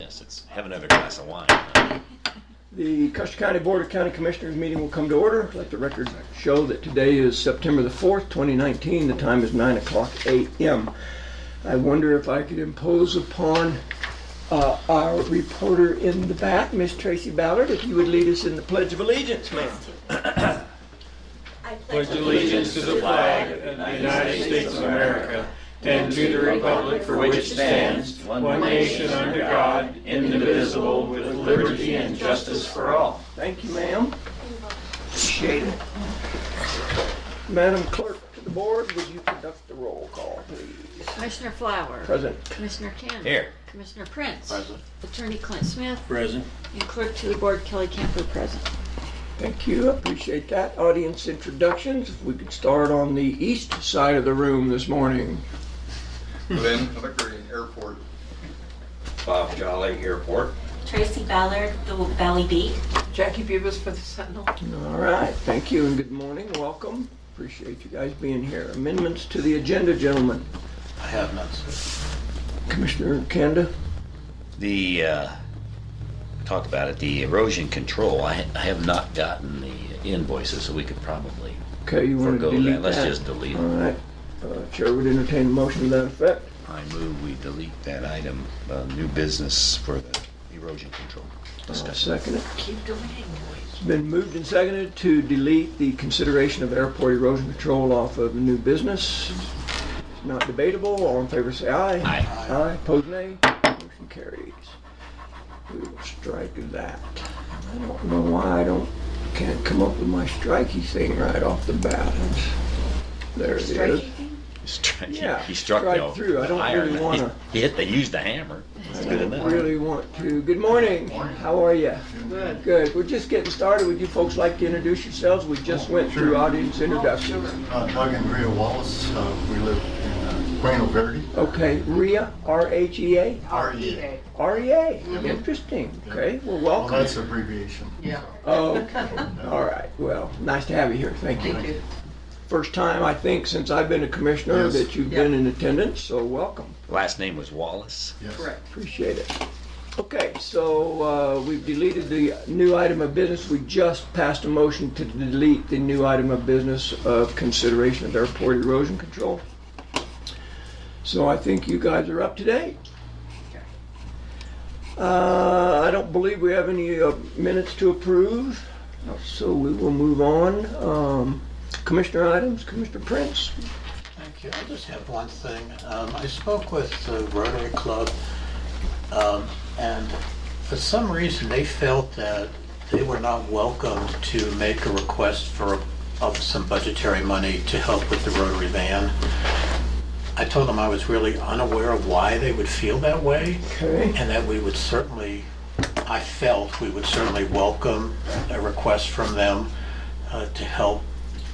Yes, it's have another glass of wine. The Custer County Board of County Commissioners meeting will come to order. Let the record show that today is September the 4th, 2019. The time is 9:00 a.m. I wonder if I could impose upon our reporter in the back, Miss Tracy Ballard, if you would lead us in the Pledge of Allegiance, ma'am. I pledge allegiance to the flag of the United States of America and to the republic for which it stands, one nation under God, indivisible, with liberty and justice for all. Thank you, ma'am. Appreciate it. Madam Clerk to the board, would you conduct the roll call, please? Commissioner Flower. Present. Commissioner Cannon. Here. Commissioner Prince. Present. Attorney Clint Smith. Present. And Clerk to the Board Kelly Camper present. Thank you, appreciate that. Audience introductions, if we could start on the east side of the room this morning. Glenn Hickory, Airport. Bob Jolly, Airport. Tracy Ballard, the Valley Beat. Jackie Bubas for the Sentinel. All right, thank you and good morning, welcome. Appreciate you guys being here. Amendments to the agenda, gentlemen. I have none, sir. Commissioner Kanda? The talked about it. The erosion control. I have not gotten the invoices, so we could probably Okay, you want to forgo delete that. Let's that? just delete All it. right, Chair would entertain a motion to that effect. I move we delete that item, new business for the erosion control I'll discussion. second it. Keep deleting It's been moved and seconded to delete the consideration of airport erosion control off of the new business. It's not debatable. All in favor say aye. Aye. Aye. Opposed nay. Motion carries. We will strike that. I don't know why can't come up with my strikey thing right off the bat. There it is. Yeah, He struck strike the through. I don't iron. really wanna- He used the hammer. That's I good don't enough. really want to. Good morning. How are you? Good. Good. We're just getting started. Would you folks like to introduce yourselves? We just went through audience introductions. Doug and Rhea Wallace. We live in Plano Verde. Okay, Rhea, R-H-E-A? R-E-A. R-E-A. Interesting. Okay, well, Well, welcome. that's abbreviation. Yeah. Oh, okay. All right. Well, nice to have you here. Thank you. Thank you. First time, I think, since I've been a commissioner Yes. that you've been in attendance, so welcome. Last name was Wallace. Yes. Correct. Appreciate it. Okay, so we've deleted the new item of business. We just passed a motion to delete the new item of business of consideration of airport erosion control. So I think you guys are up to date. I don't believe we have any minutes to approve, so we will move on. Commissioner items, Commissioner Prince. Thank you. I just have one thing. I spoke with the Rotary Club, and for some reason they felt that they were not welcome to make a request of some budgetary money to help with the Rotary van. I told them I was really unaware of why they would feel that way, Okay. and that I felt we would certainly welcome a request from them to help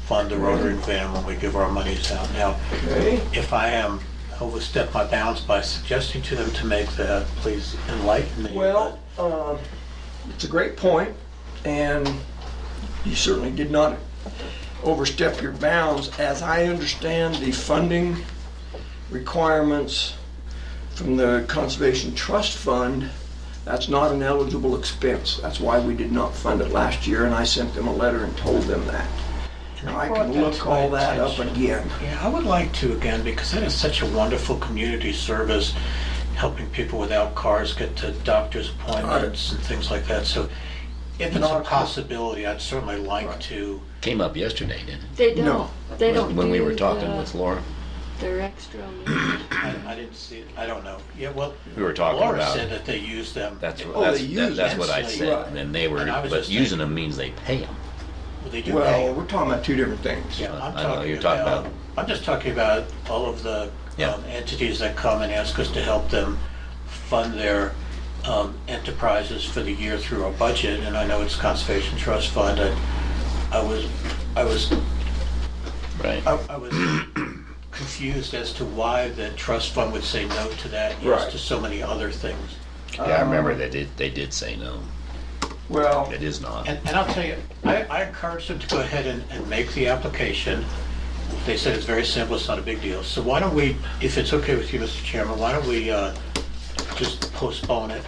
fund the Rotary van when we give our monies out. Now, Okay. if I am overstep my bounds by suggesting to them to make that, please enlighten me. Well, it's a great point, and you certainly did not overstep your bounds. As I understand the funding requirements from the Conservation Trust Fund, that's not an eligible expense. That's why we did not fund it last year, and I sent them a letter and told them that. Now, I can look all that up again. Yeah, I would like to again, because that is such a wonderful community service, helping people without cars get to doctor's appointments and things like that. So if it's a possibility, I'd certainly like to. Came up yesterday, didn't it? They don't. No. They don't. When we do were talking the- with Laura. Their extra. I didn't see it. I don't know. Yeah, well, We were talking Laura about- said that they use them. That's Oh, they use that's what I them. said. Right. And they were, And I was but just using thinking- them means they pay them. Well, they do Well, pay. we're talking about two different things. Yeah, I'm I know, talking you're talking about- I'm just talking about all of the Yeah. entities that come and ask us to help them fund their enterprises for the year through our budget, and I know it's Conservation Trust Fund. I was Right. confused as to why the trust fund would say no to that, yes Right. to so many other things. Yeah, I remember they did say no. Well, It is not. And I'll tell you, I encouraged them to go ahead and make the application. They said it's very simple, it's not a big deal. So why don't we, if it's okay with you, Mr. Chairman, why don't we just postpone it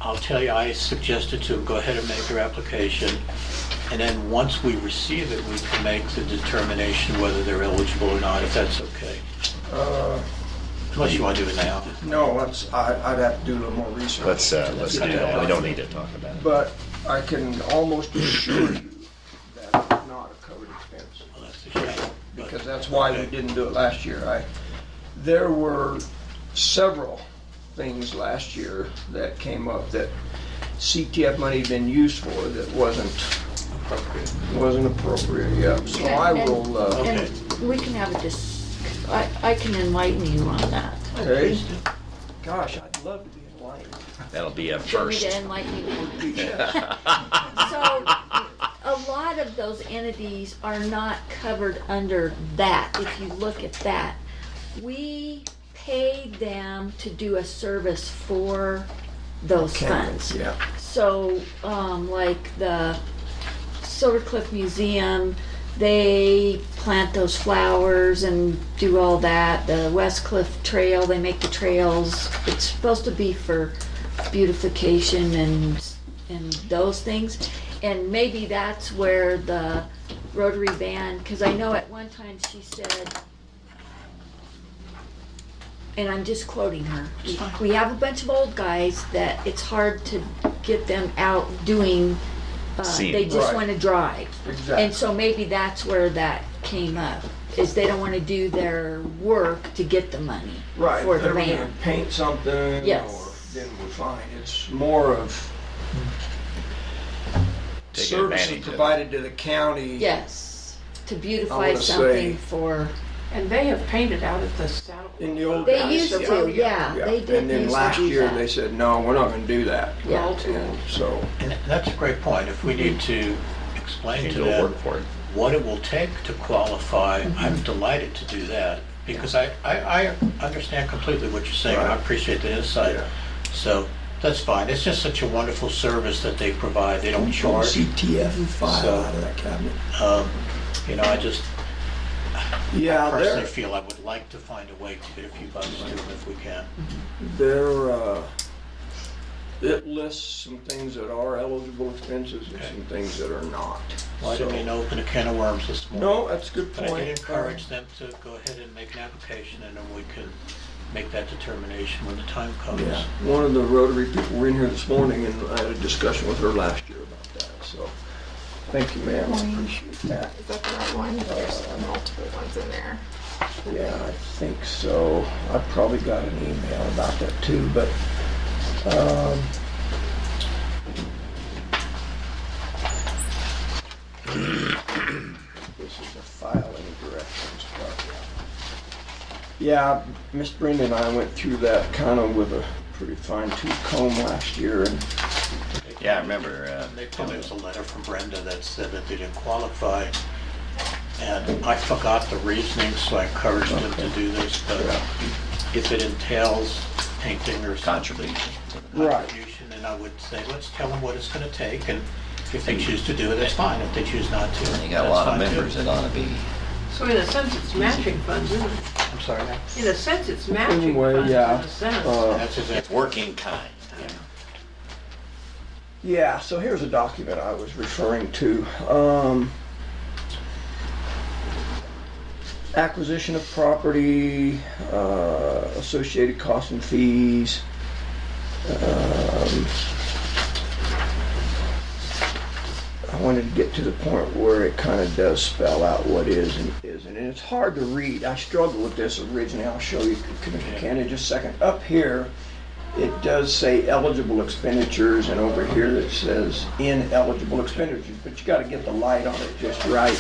I'll tell you, I suggested to them, go ahead and make their application, and then once we receive it, we can make the determination whether they're eligible or not, if that's okay. Unless you want to do it now. No, I'd have to do a little more research. Let's do that. We don't need to talk about it. But I can almost assure you that it's not a covered expense. Well, that's a shame. Because that's why we didn't do it last year. There were several things last year that came up that CTF money had been used for that wasn't appropriate, yeah. So I will, Okay. And we can have I can enlighten you on that. okay. Gosh, I'd love to be enlightened. That'll be a Do you want me first. to enlighten you? So, a lot of those entities are not covered under that, if you look at that. We pay them to do a service for those funds. Yeah. So, like the Silver Cliff Museum, they plant those flowers and do all that. The West Cliff Trail, they make the trails. It's supposed to be for beautification and those things. And maybe that's where the Rotary Band, because I know at one time she said, and I'm just quoting her, we have a bunch of old guys that it's hard to get them out doing, Scene. they just Right. want to drive. Exactly. And so maybe that's where that came up, is they don't want to do their work to get the money Right, for if the they're gonna van. paint something, Yes. or then we're fine. It's more of Take services advantage of it. provided to the county. Yes, to I beautify wanna something say- for, And they have painted out at the saddle. In the old they days. used to, yeah, Yeah. they did And then used last to do year, that. they said, no, we're not gonna do that. Yeah. And so, And that's a great point. If we need to explain Need to to them work for it. what it will take to qualify, I'm delighted to do that. Because I understand completely what you're saying, and I Right. appreciate the insight. Yeah. So, that's fine. It's just such a wonderful service that they provide. They don't charge. CTF file So- out of that cabinet. I just Yeah, personally feel I would like to find a way to get a few bucks to them if we can. it lists some things that are eligible expenses and Okay. some things that are not. Well, I didn't mean to open a can of worms this morning. No, that's a good But I point. did encourage them to go ahead and make an application, and then we can make that determination when the time comes. Yeah, one of the Rotary people were in here this morning, and I had a discussion with her last year about that, so, thank you, ma'am, I appreciate that. Is that the right one? There's multiple ones in there. Yeah, I think so. I probably got an email about that too, but, this is the filing directions part. Yeah, Miss Brenda and I went through that kind of with a pretty fine-tooth comb last year, and Yeah, I remember. They told me it was a letter from Brenda that said that they didn't qualify. And I forgot the reasoning, so I encouraged them to do this, but if it entails painting or something, Contribution. Right. contribution, then I would say, let's tell them what it's gonna take, and if they choose to do it, that's fine. If they choose not to, You got a that's lot of fine, too. members that ought to be. So in a sense, it's matching funds, isn't it? I'm sorry, ma'am? In a sense, it's matching Anyway, funds, in yeah. a sense. That's It's exactly. working kind. yeah, so here's a document I was referring to. Acquisition of property, associated costs and fees. I wanted to get to the point where it kind of does spell out what is and isn't. And it's hard to read. I struggled with this originally. I'll show you, Commissioner Cannon, in just a second. Up here, it does say eligible expenditures, and over here it says ineligible expenditures, but you got to get the light on it just right.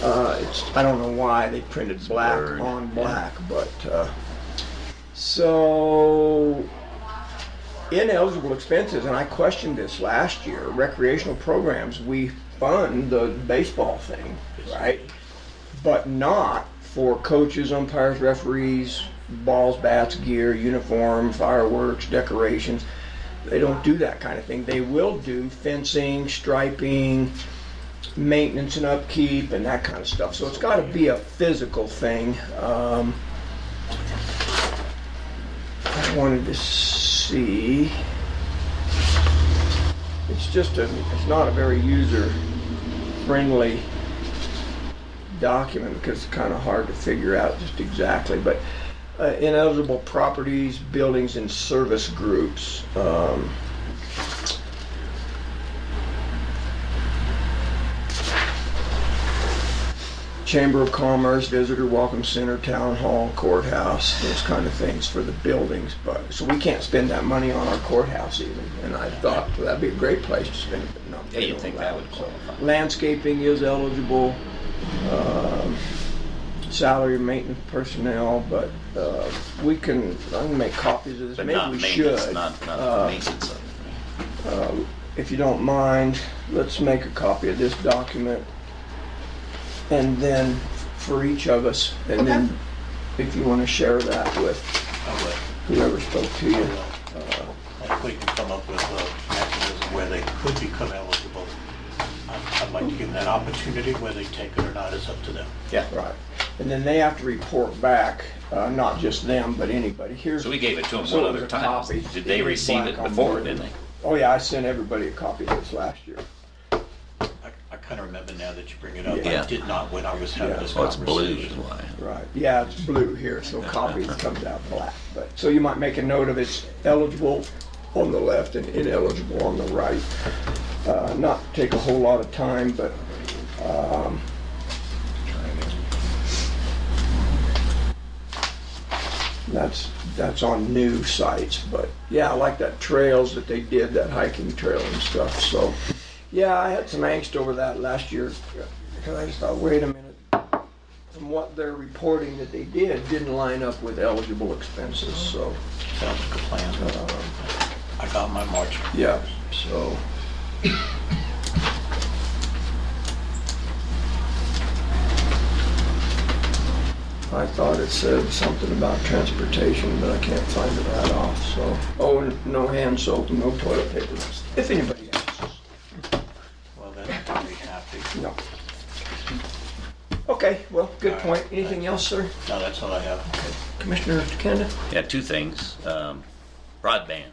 I don't know why they printed black blurred. on black, but so ineligible expenses, and I questioned this last year. Recreational programs, we fund the baseball thing, right? But not for coaches, umpires, referees, balls, bats, gear, uniform, fireworks, decorations. They don't do that kind of thing. They will do fencing, striping, maintenance and upkeep, and that kind of stuff. So it's got to be a physical thing. I wanted to see. it's not a very user-friendly document because it's kind of hard to figure out just exactly, but ineligible properties, buildings, and service groups. Chamber of Commerce, Visitor Welcome Center, Town Hall, Courthouse, those kind of things for the buildings. But so we can't spend that money on our courthouse even. And I thought well, that'd be a great place to spend it, but no. Yeah, you'd think that would qualify. Landscaping is eligible. Salary and maintenance personnel, but I can make copies of this. But Maybe not we maintenance, should. not maintenance of it. If you don't mind, let's make a copy of this document, and then for each of us, and then if you want to share that with I would. whoever spoke to you. And if we can come up with a mechanism where they could become eligible, I'd like to give them that opportunity. Whether they take it or not is up to them. Yeah. Right. And then they have to report back, not just them, but anybody. Here's So we gave it to them So one it was other a time. copy. Did they It was receive black it on before, board. didn't they? Oh yeah, I sent everybody a copy of this last year. I kind of remember now that you bring it up. Yeah. I did not when I was having Yeah. this Oh, it's blue conversation. is why. Right. Yeah, it's blue here, so copy comes out black. But so you might make a note of it's eligible on the left and ineligible on the right. Not take a whole lot of time, but that's on new sites. But yeah, I like that trails that they did, that hiking trail and stuff. So yeah, I had some angst over that last year because I just thought, wait a minute. From what they're reporting that they didn't line up with eligible expenses, so, Sounds like a plan. I got my marching. yeah, so. I thought it said something about transportation, but I can't find it right off, so. Oh, and no hand soap, and no toilet paper, if anybody asks. Well, then I'll be happy. No. Okay, well, good All right, point. Anything else, sir? No, that's all I have. Commissioner Kenda? Yeah, two things. Broadband.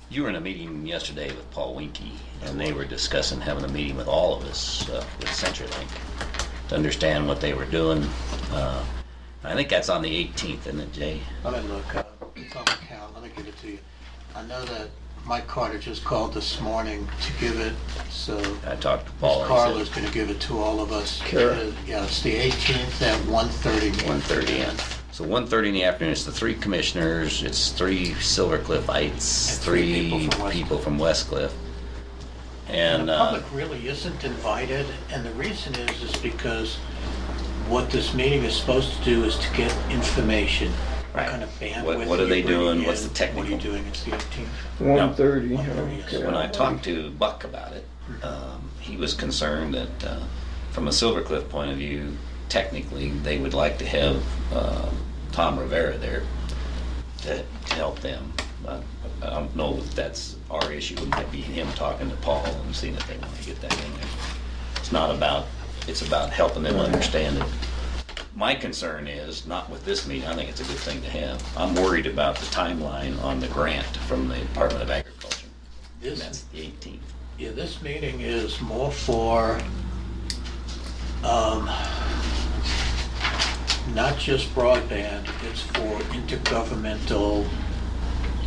You were in a meeting yesterday with Paul Winkie, and they were discussing having a meeting with all of us with CenturyLink to understand what they were doing. I think that's on the 18th, isn't it, Jay? Let me look. It's on the count. Let me give it to you. I know that Mike Carter just called this morning to give it, so I talked to Paul. Ms. Carla's going to give it to all of us. Kara. Yeah, it's the 18th at 1:30. 1:30, yeah. So 1:30 in the afternoon, it's the three commissioners, it's three Silver Cliffites, And three three people from people from Westcliff. And And the public really isn't invited, and the reason is because what this meeting is supposed to do is to get information. Right. What kind of bandwidth What are they you're bringing doing? What's the in, technical? What are you doing? It's the 18th. 1:30. 1:30, yes. Okay. when I talked to Buck about it, he was concerned that from a Silver Cliff point of view, technically, they would like to have Tom Rivera there to help them. I don't know if that's our issue. It might be him talking to Paul and seeing if they want to get that in there. It's not about, it's about helping them understand it. My concern is, not with this meeting, I think it's a good thing to have. I'm worried about the timeline on the grant from the Department of Agriculture. And that's the 18th. Yeah, this meeting is more for not just broadband, it's for intergovernmental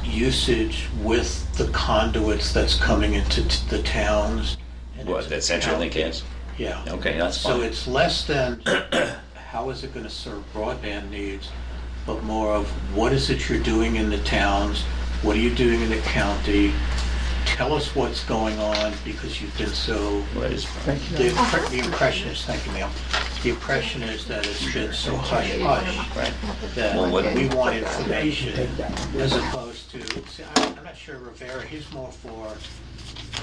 usage with the conduits that's coming into the towns. and What, into that the CenturyLink counties. is? Yeah. Okay, that's So fine. it's less than how is it going to serve broadband needs, but more of what is it you're doing in the towns, what are you doing in the county, tell us what's going on because you've been so, What is, the impression is, thank you ma'am, the impression is that it's been so hush-hush right? that Well, what- we want information as opposed to, see, I'm not sure Rivera, he's more for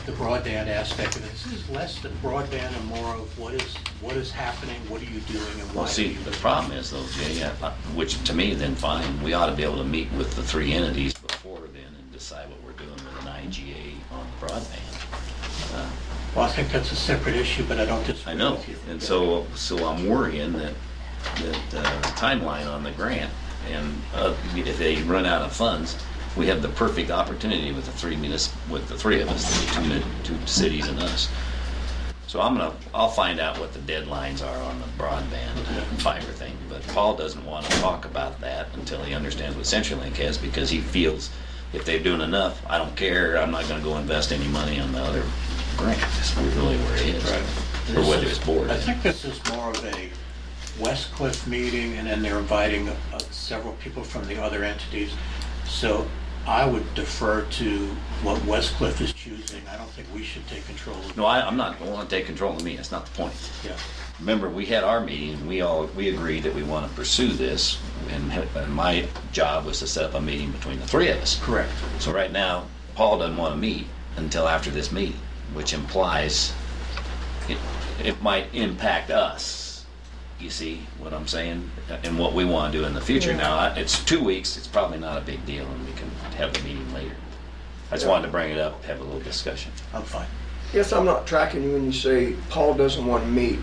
the broadband aspect of it. This is less the broadband and more of what is happening, what are you doing, and why Well, are see, you the doing it. problem is though, Jay, which to me then fine, we ought to be able to meet with the three entities before then and decide what we're doing with an IGA on broadband. Well, I think that's a separate issue, but I don't I disagree know, with you. and so I'm worrying that timeline on the grant, and if they run out of funds, we have the perfect opportunity with the three of us, the two cities and us. So I'll find out what the deadlines are on the broadband fiber thing, but Paul doesn't want to talk about that until he understands what CenturyLink has, because he feels if they're doing enough, I don't care, I'm not going to go invest any money on the other grant. That's really where he is. Right. Or whether his board I is. think this is more of a West Cliff meeting, and then they're inviting several people from the other entities. So I would defer to what West Cliff is choosing. I don't think we should take control of it. No, I want to take control of me. That's not the point. Yeah. Remember, we had our meeting, and we agreed that we want to pursue this, and my job was to set up a meeting between the three of us. Correct. So right now, Paul doesn't want to meet until after this meeting, which implies it might impact us. You see what I'm saying? And what we want to do in the future. Now, it's 2 weeks, it's probably not a big deal, and we can have the meeting later. I just wanted to bring it up, have a little discussion. I'm fine. Guess I'm not tracking you when you say Paul doesn't want to meet.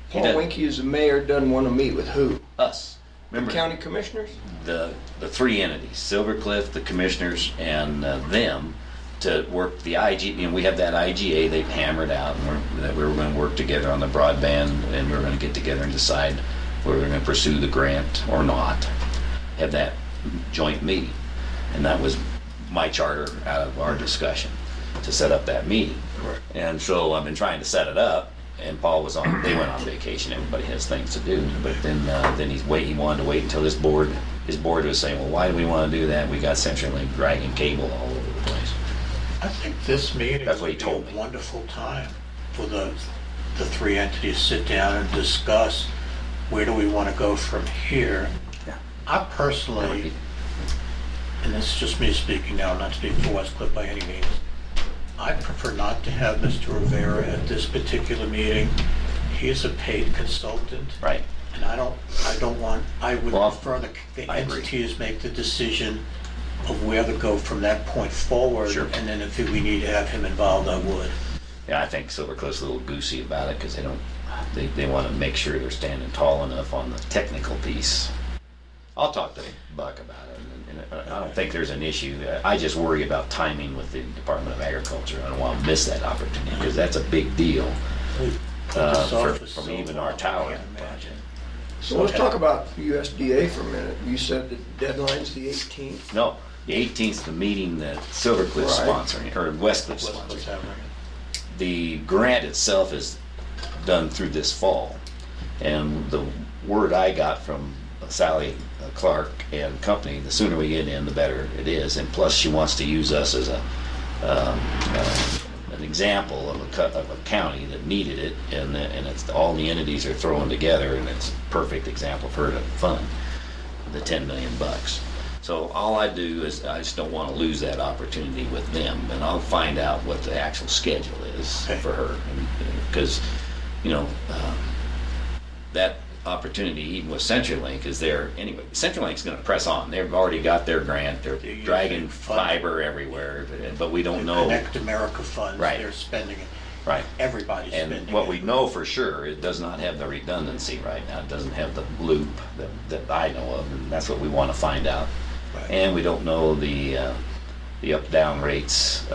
He Paul doesn't. Winkie as the mayor doesn't want to meet with who? Us. Remember, County commissioners? the three entities, Silver Cliff, the commissioners, and them, to work the IG, we have that IGA they've hammered out, and that we were going to work together on the broadband, and we were going to get together and decide whether we were going to pursue the grant or not. Have that joint meeting. And that was my charter out of our discussion, to set up that meeting. Correct. And so I've been trying to set it up, and Paul was they went on vacation, everybody has things to do, but then he wanted to wait until his board was saying, well, why do we want to do that? We got CenturyLink dragging cable all over the place. I think this meeting That's what he would be told a me. wonderful time for the three entities to sit down and discuss where do we want to go from here. Yeah. I That would personally, be- and this is just me speaking now, I'm not speaking for West Cliff by any means, I prefer not to have Mr. Rivera at this particular meeting. He is a paid consultant. Right. And I would Well, prefer the I agree. entities make the decision of where to go from that point forward. Sure. And then if we need to have him involved, I would. Yeah, I think Silver Cliff's a little goosey about it, because they want to make sure they're standing tall enough on the technical piece. I'll talk to Buck about it, and I don't think there's an issue. I just worry about timing with the Department of Agriculture. I don't want to miss that opportunity, because that's a big deal We put this off for from so even long, our I tower can't imagine. project. So let's talk about USDA for a minute. You said the deadline's the 18th. No, the 18th, the meeting that Silver Cliff's Right. sponsoring, or West Cliff's What's sponsoring. happening? The grant itself is done through this fall, and the word I got from Sally Clark and company, the sooner we get in, the better it is. And plus, she wants to use us as an example of a county that needed it, and it's all the entities are thrown together, and it's a perfect example for her to fund the $10 million. So all I do is I just don't want to lose that opportunity with them, and I'll find out what the actual schedule is Okay. for her, because that opportunity, even with CenturyLink, is there anyway. CenturyLink's going to press on. They've already got their grant. They're They're dragging using funds. fiber everywhere, but we don't The know. Connect America funds, Right. they're spending it. Right. Everybody's spending And it. what we know for sure, it does not have the redundancy right now. It doesn't have the loop that I know of, and that's what we want to find out. Right. And we don't know the up-down rates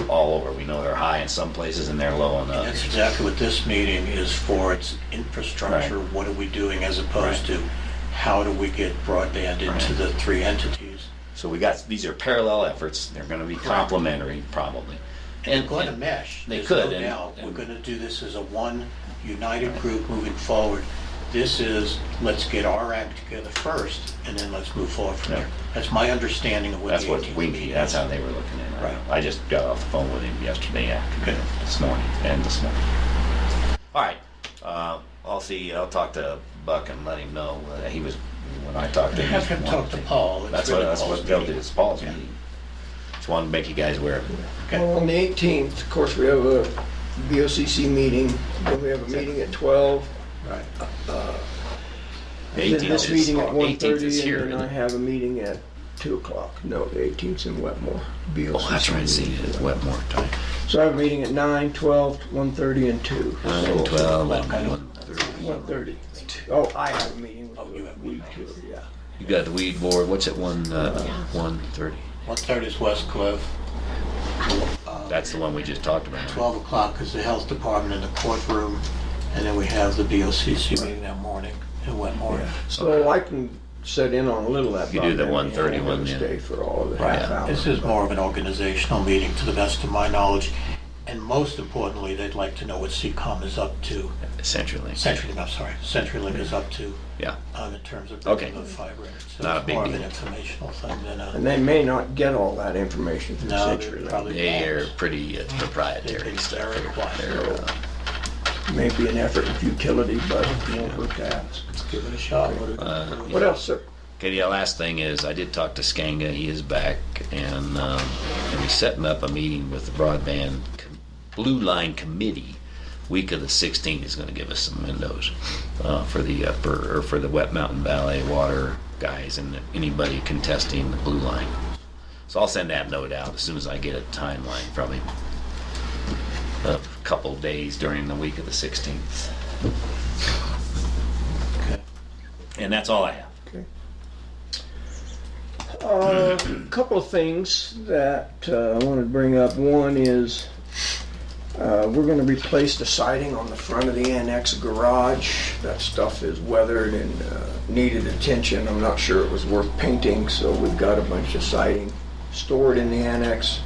all over. We know they're high in some places and they're low in And others. that's exactly what this meeting is for. It's infrastructure. Right. What are we doing, as opposed to how do we get broadband into Right. the three entities? So these are parallel efforts. They're going to be complementary, probably. And going to mesh. They There's could, no and- doubt. We're and- going to do this as a one united group moving forward. This is, let's get our act together first, and then let's move forward from Yeah. there. That's my understanding of what That's the what 18th Winky, meeting that's is. how they were looking at it. Right. I just got off the phone with him yesterday afternoon, Okay. this morning. All right, I'll talk to Buck and let him know. When I talked to him. Have him talk to Paul. It's That's really what Paul's they'll do, meeting. it's Paul's Yeah. meeting. Just wanted to make you guys aware of it. Okay. Well, on the 18th, of course, we have a BOCC meeting, then we have a meeting at 12. Right. The Then 18th this is- meeting at 18th is 1:30, here, and then isn't I it? have a meeting at 2 o'clock. No, the 18th's in Wetmore. BOCC Oh, that's right, see, meeting. it's Wetmore time. So I have a meeting at 9, 12, 1:30, and 2. 9, 12, Okay. and 1:30. 1:30. Oh, I have a meeting with Oh, you have week one. 2, yeah. You got the weed board, what's it, 130? 1:30 is West Cliff. That's the one we just talked about. 12 o'clock is the health department in the courtroom, and then we have the BOCC meeting that morning in Wetmore. So I can set in on a little of that. You do the broadband, 1:30 and I'm one, gonna yeah. stay for all of the Right. half hour. This is more of an organizational meeting, to the best of my knowledge. And most importantly, they'd like to know what CCOM is up to. Essentially. CenturyLink is up to Yeah. in terms of Okay. bringing the fiber in. So Not a it's big more of deal. an informational thing than And they may not get all that information from No, they CenturyLink. probably They are won't. pretty proprietary They've been stuff. very quiet. They're, Maybe an effort in futility, but it won't hurt to ask. Let's give it a shot. What else, sir? Okay, the last thing is, I did talk to Skanga, he is back, and he's setting up a meeting with the Broadband Blue Line Committee. Week of the 16th, he's gonna give us some windows for the Wet Mountain Valley water guys and anybody contesting the Blue Line. So I'll send that note out as soon as I get a timeline from him. A couple days during the week of the 16th. Okay. And that's all I have. A couple of things that I wanted to bring up. One is we're going to replace the siding on the front of the annex garage. That stuff is weathered and needed attention. I'm not sure it was worth painting, so we've got a bunch of siding stored in the annex.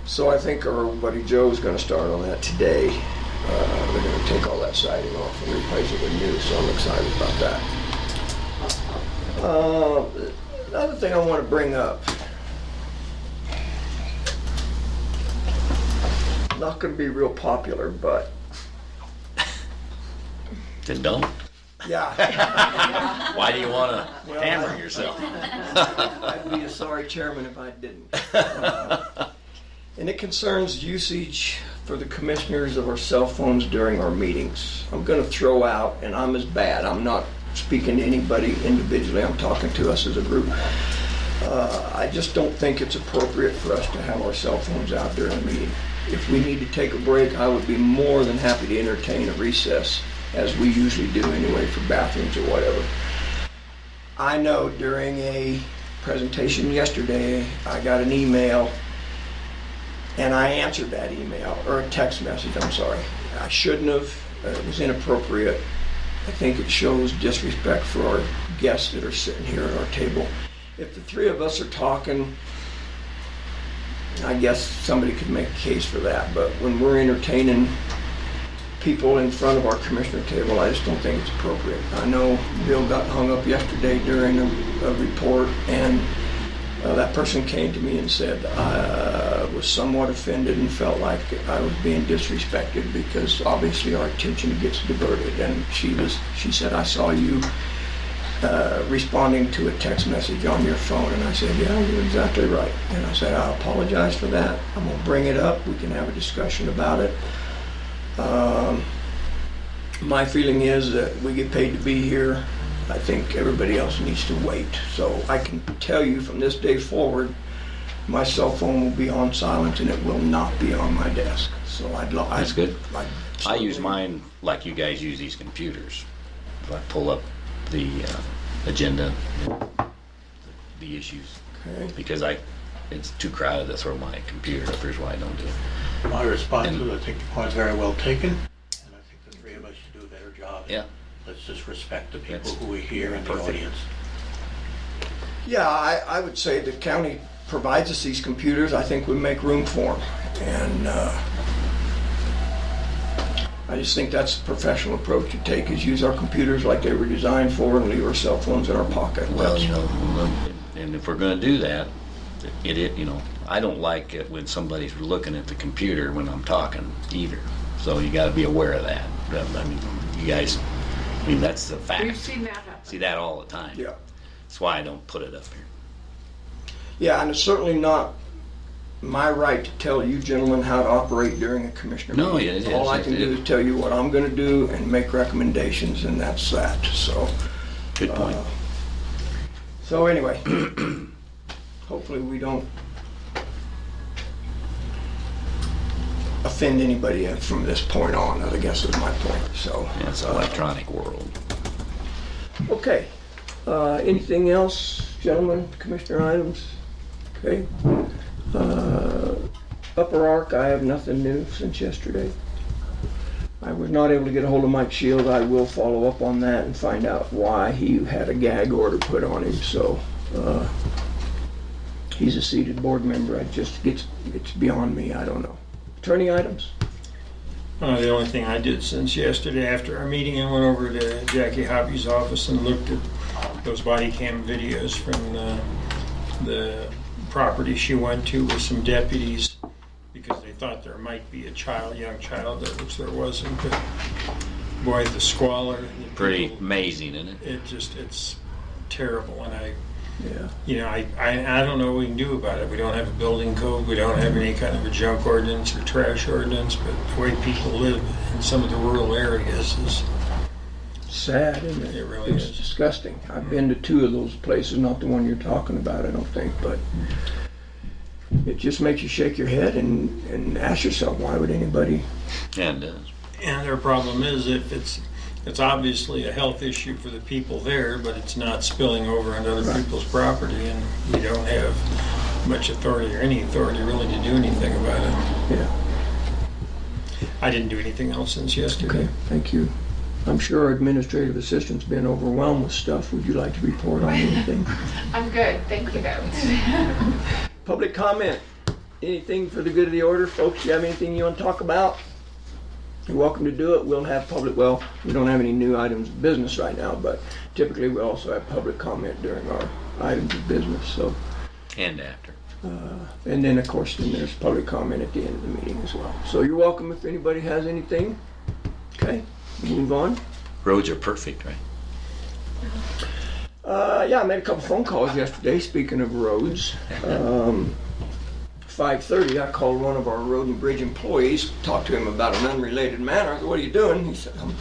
So I think our buddy Joe's going to start on that today. They're going to take all that siding off and replace it with new, so I'm excited about that. Another thing I want to bring up, not going to be real popular, but Then don't. yeah, Why do you want to Well, hammer yourself? I'd be a sorry chairman if I didn't. And it concerns usage for the commissioners of our cell phones during our meetings. I'm going to throw out, and I'm as bad, I'm not speaking to anybody individually, I'm talking to us as a group. I just don't think it's appropriate for us to have our cell phones out during a meeting. If we need to take a break, I would be more than happy to entertain a recess, as we usually do anyway, for bathrooms or whatever. I know during a presentation yesterday, I got an email, and I answered that email, or a text message, I'm sorry. I shouldn't have, it was inappropriate. I think it shows disrespect for our guests that are sitting here at our table. If the three of us are talking, I guess somebody could make a case for that, but when we're entertaining people in front of our commissioner table, I just don't think it's appropriate. I know Bill got hung up yesterday during a report, and that person came to me and said I was somewhat offended and felt like I was being disrespected because obviously our attention gets diverted. And she said, I saw you responding to a text message on your phone. And I said, yeah, you're exactly right. And I said, I apologize for that. I'm going to bring it up. We can have a discussion about it. My feeling is that we get paid to be here. I think everybody else needs to wait. So I can tell you from this day forward, my cell phone will be on silent and it will not be on my desk. So That's good. I use certainly- mine like you guys use these computers. I pull up the agenda, the issues, Okay. because it's too crowded to throw my computer up. Here's why I don't do it. My response is, I think the point's very well taken, and I think the three of us should do a better job. Yeah. Let's just respect the people That's who we hear in the perfect. audience. Yeah, I would say the county provides us these computers. I think we make room for them. And I just think that's the professional approach to take, is use our computers like they were designed for and leave our cell phones in our pocket. Well, you know, and if we're going to do that, I don't like it when somebody's looking at the computer when I'm talking either. So you got to be aware of that. I mean, you guys, that's the fact. We've seen that happen. See that all the time. Yeah. That's why I don't put it up here. Yeah, and it's certainly not my right to tell you gentlemen how to operate during a commissioner No, meeting. it is. All I can do is tell you what I'm going to do and make recommendations, and that's that. So, Good point. so anyway, hopefully we don't offend anybody from this point on, I guess is my point. So, Yeah, it's an electronic world. okay. Anything else, gentlemen, commissioner items? Okay. Upper Ark, I have nothing new since yesterday. I was not able to get a hold of Mike Shields. I will follow up on that and find out why he had a gag order put on him. So he's a seated board member. It's beyond me. I don't know. Attorney items? The only thing I did since yesterday after our meeting, I went over to Jackie Hoppy's office and looked at those body cam videos from the property she went to with some deputies because they thought there might be a young child there, which there wasn't. But boy, the squalor. Pretty amazing, isn't it? It's terrible. And Yeah. I don't know what we can do about it. We don't have a building code. We don't have any kind of a junk ordinance or trash ordinance. But the way people live in some of the rural areas is Sad, isn't it? It really It's is. disgusting. I've been to two of those places, not the one you're talking about, I don't think, but it just makes you shake your head and ask yourself, why would anybody? Yeah, it does. And their problem is if it's obviously a health issue for the people there, but it's not spilling over onto other people's property, and we don't have much authority or any authority really to do anything about it. Yeah, I didn't do anything else since yesterday. okay, thank you. I'm sure our administrative assistant's been overwhelmed with stuff. Would you like to report on anything? I'm good, thank you though. Public comment. Anything for the good of the order? Folks, you have anything you want to talk about? You're welcome to do it. We'll have well, we don't have any new items of business right now, but typically we also have public comment during our items of business, so. And after. And then, of course, then there's public comment at the end of the meeting as well. So you're welcome if anybody has anything. Okay, move on. Roads are perfect, right? Yeah, I made a couple phone calls yesterday, speaking of roads. 5:30, I called one of our road and bridge employees, talked to him about an unrelated matter. I said, what are you doing? He said, I'm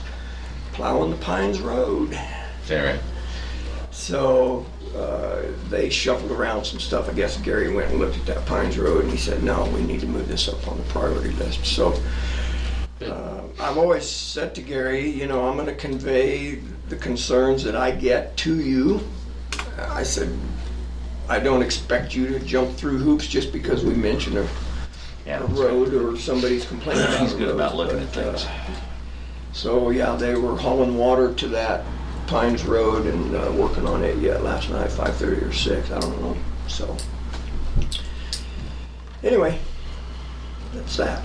plowing the Pines Road. Is that right? So they shuffled around some stuff. I guess Gary went and looked at that Pines Road and he said, no, we need to move this up on the priority list. So I've always said to Gary, you know, I'm going to convey the concerns that I get to you. I said, I don't expect you to jump through hoops just because we mention a road or somebody's complaining about He's a good road, about looking but, at things. So yeah, they were hauling water to that Pines Road and working on it yet last night, 5:30 or 6, I don't know. So anyway, that's that.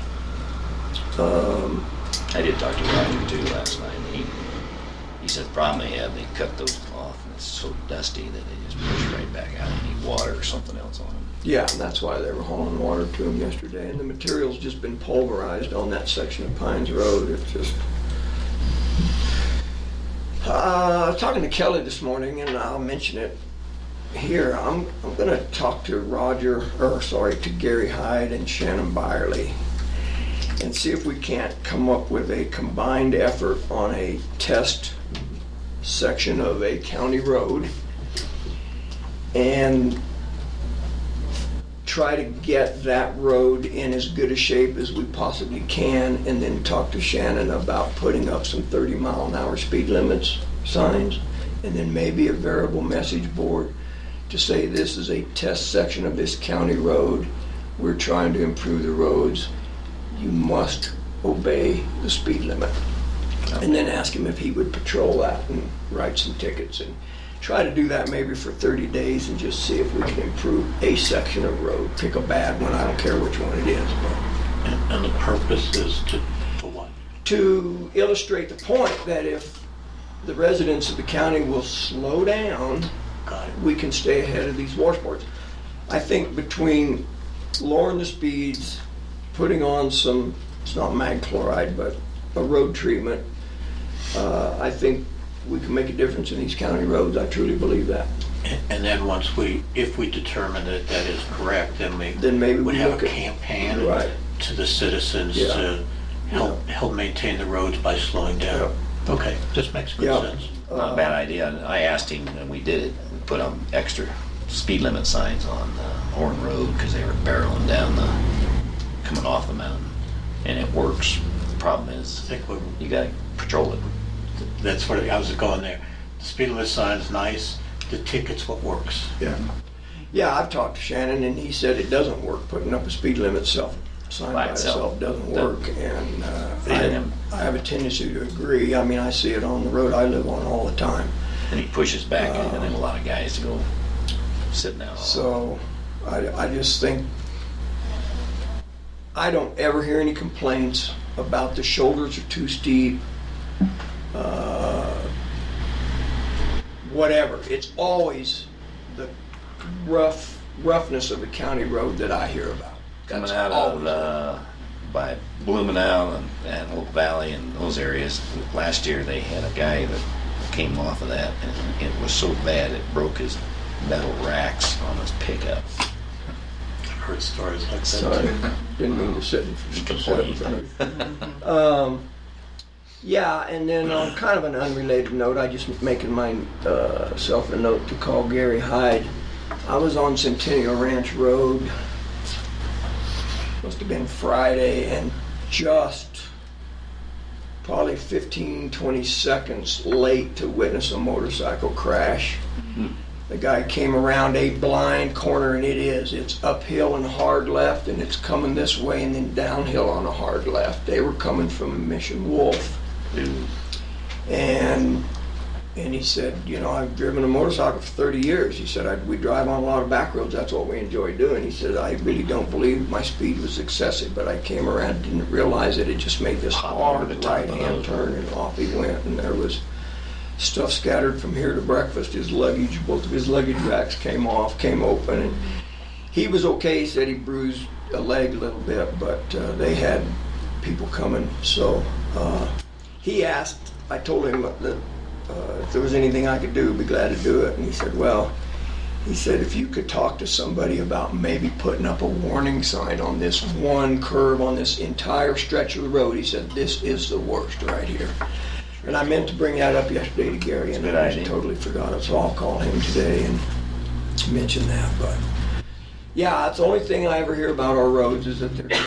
I did talk to Roger too last night. He said the problem they have, they cut those off and it's so dusty that they just push right back out and need water or something else on them. Yeah, and that's why they were hauling water to them yesterday. And the material's just been pulverized on that section of Pines Road. It's just... I was talking to Kelly this morning, and I'll mention it here. I'm going to talk to to Gary Hyde and Shannon Byerly and see if we can't come up with a combined effort on a test section of a county road and try to get that road in as good a shape as we possibly can, and then talk to Shannon about putting up some 30-mile-an-hour speed limits signs, and then maybe a variable message board to say this is a test section of this county road. We're trying to improve the roads. You must obey the speed limit. And then ask him if he would patrol that and write some tickets and try to do that maybe for 30 days and just see if we can improve a section of road. Pick a bad one, I don't care which one it is. But And the purpose is to what? to illustrate the point that if the residents of the county will slow down, Got it. we can stay ahead of these washboards. I think between lowering the speeds, putting on some, it's not mag chloride, but a road treatment, I think we can make a difference in these county roads. I truly believe that. And then if we determine that that is correct, then Maybe would we have look a at campaign Right. to the citizens Yeah. to help maintain the roads by slowing down. Okay, this makes good Yeah. sense. Not a bad idea. I asked him and we did it. We put extra speed limit signs on Horn Road because they were barreling down coming off the mountain. And it works. The problem I is think you got to patrol it. that's where I was going there. The speed limit sign's nice, the ticket's what works. Yeah. Yeah, I've talked to Shannon, and he said it doesn't work. Putting up a speed limit sign by itself doesn't work, and I have a tendency to agree. I mean, I see it on the road I live on all the time. And he pushes back, and then a lot of guys go sitting out. So I just think I don't ever hear any complaints about the shoulders are too steep. Whatever. It's always the roughness of the county road that I hear about. Coming out of by Blumenau and Oak Valley and those areas, last year they had a guy that came off of that, and it was so bad it broke his metal racks on his pickup. I've heard stories like that Sorry, too. didn't mean to sit in front of you. Yeah, and then on kind of an unrelated note, I just making myself a note to call Gary Hyde. I was on Centennial Ranch Road, must have been Friday, and just probably 15, 20 seconds late to witness a motorcycle crash. The guy came around a blind corner, and it's uphill and hard left, and it's coming this way and then downhill on a hard left. They were coming from Mission Wolf. And he said, you know, I've driven a motorcycle for 30 years. He said, we drive on a lot of back roads. That's what we enjoy doing. He said, I really don't believe my speed was excessive, but I came around, didn't realize it. It just made this hard right-hand turn, and off he went. And there was stuff scattered from here to breakfast. His luggage, both of his luggage racks came open. And he was okay. He said he bruised a leg a little bit, but they had people coming. So he asked, I told him that if there was anything I could do, be glad to do it. And he said, well, if you could talk to somebody about maybe putting up a warning sign on this one curve on this entire stretch of the road, he said, this is the worst right here. And I meant to bring that up yesterday to Gary, and I totally forgot it, so I'll call him today and mention that. But yeah, that's the only thing I ever hear about our roads is that they're